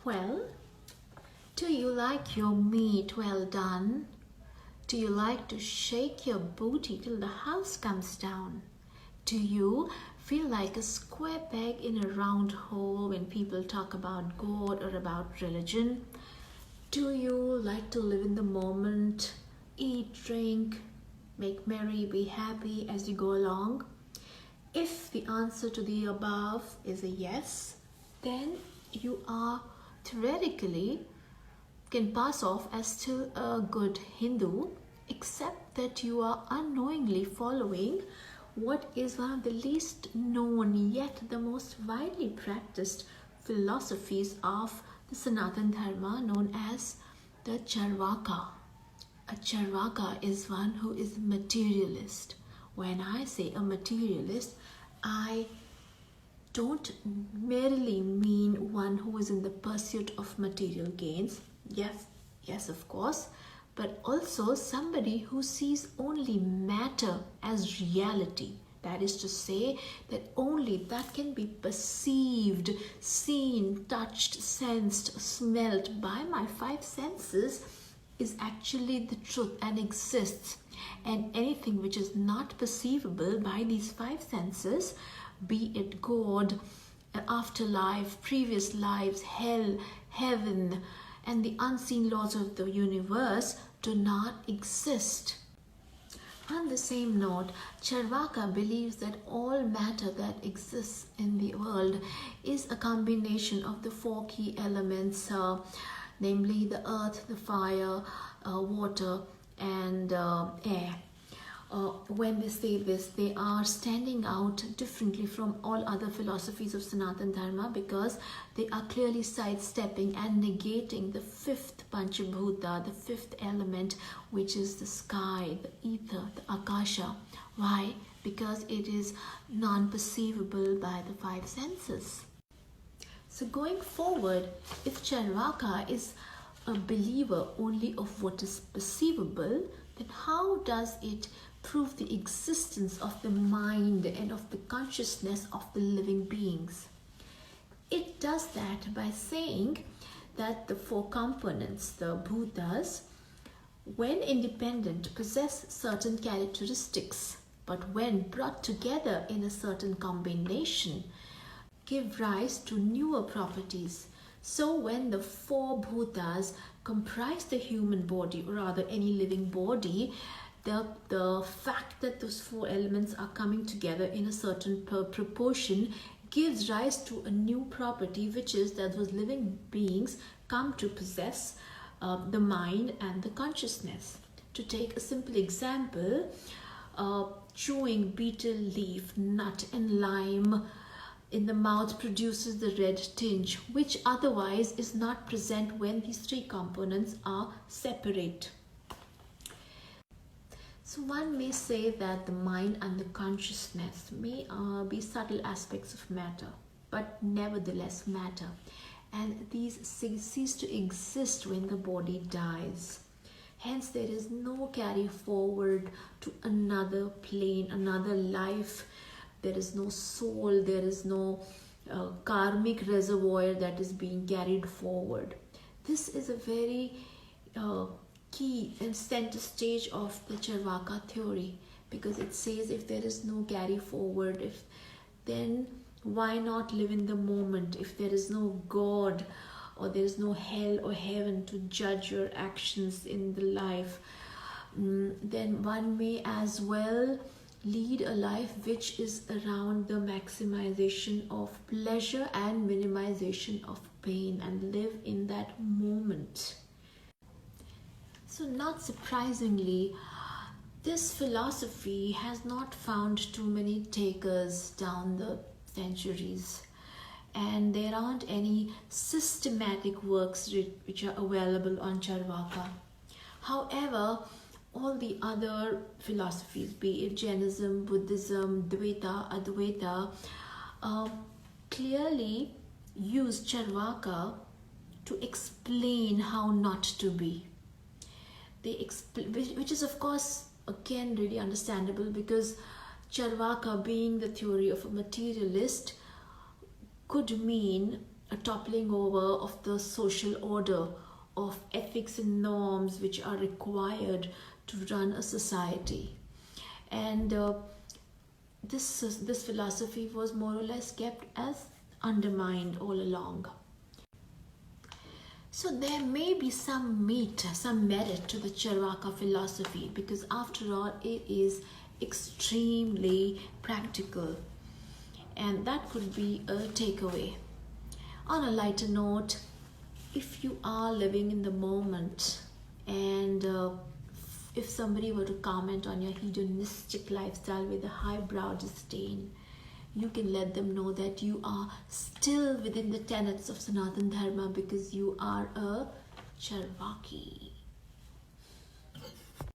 Well, do you like your meat well done? Do you like to shake your booty till the house comes down? Do you feel like a square peg in a round hole when people talk about God or about religion? Do you like to live in the moment, eat, drink, make merry, be happy as you go along? If the answer to the above is a yes, then you are theoretically can pass off as still a good Hindu, except that you are unknowingly following what is one of the least known yet the most widely practiced philosophies of the Sanatana Dharma, known as the Charvaka. A Charvaka is one who is materialist. When I say a materialist, I don't merely mean one who is in the pursuit of material gains. Yes, of course, but also somebody who sees only matter as reality. That is to say that only that can be perceived, seen, touched, sensed, smelt by my five senses is actually the truth and exists. And anything which is not perceivable by these five senses, be it God, afterlife, previous lives, hell, heaven, and the unseen laws of the universe, do not exist. On the same note, Charvaka believes that all matter that exists in the world is a combination of the four key elements, namely the earth, the fire, water, and air. When they say this, they are standing out differently from all other philosophies of Sanatana Dharma because they are clearly sidestepping and negating the fifth Panchabhuta, the fifth element, which is the sky, the ether, the akasha. Why? Because it is non-perceivable by the five senses. So going forward, if Charvaka is a believer only of what is perceivable, then how does it prove the existence of the mind and of the consciousness of the living beings? It does that by saying that the four components, the bhutas, when independent, possess certain characteristics, but when brought together in a certain combination, give rise to newer properties. So when the four bhutas comprise the human body, or rather any living body, the fact that those four elements are coming together in a certain proportion gives rise to a new property, which is that those living beings come to possess the mind and the consciousness. To take a simple example, chewing betel leaf, nut, and lime in the mouth produces the red tinge, which otherwise is not present when these three components are separate. So one may say that the mind and the consciousness may be subtle aspects of matter, but nevertheless matter. And these cease to exist when the body dies. Hence, there is no carry forward to another plane, another life. There is no soul, there is no karmic reservoir that is being carried forward. This is a very key and center stage of the Charvaka theory, because it says if there is no carry forward, then why not live in the moment? If there is no God or there is no hell or heaven to judge your actions in the life, then one may as well lead a life which is around the maximization of pleasure and minimization of pain, and live in that moment. So not surprisingly, this philosophy has not found too many takers down the centuries, and there aren't any systematic works which are available on Charvaka. However, all the other philosophies, be it Jainism, Buddhism, Dvaita, Advaita, clearly use Charvaka to explain how not to be. Which is of course again really understandable, because Charvaka, being the theory of a materialist, could mean a toppling over of the social order, of ethics and norms which are required to run a society. And this philosophy was more or less kept as undermined all along. So there may be some merit to the Charvaka philosophy, because after all it is extremely practical, and that could be a takeaway. On a lighter note, if you are living in the moment, and if somebody were to comment on your hedonistic lifestyle with a highbrow disdain, you can let them know that you are still within the tenets of Sanatan Dharma, because you are a Charvaki.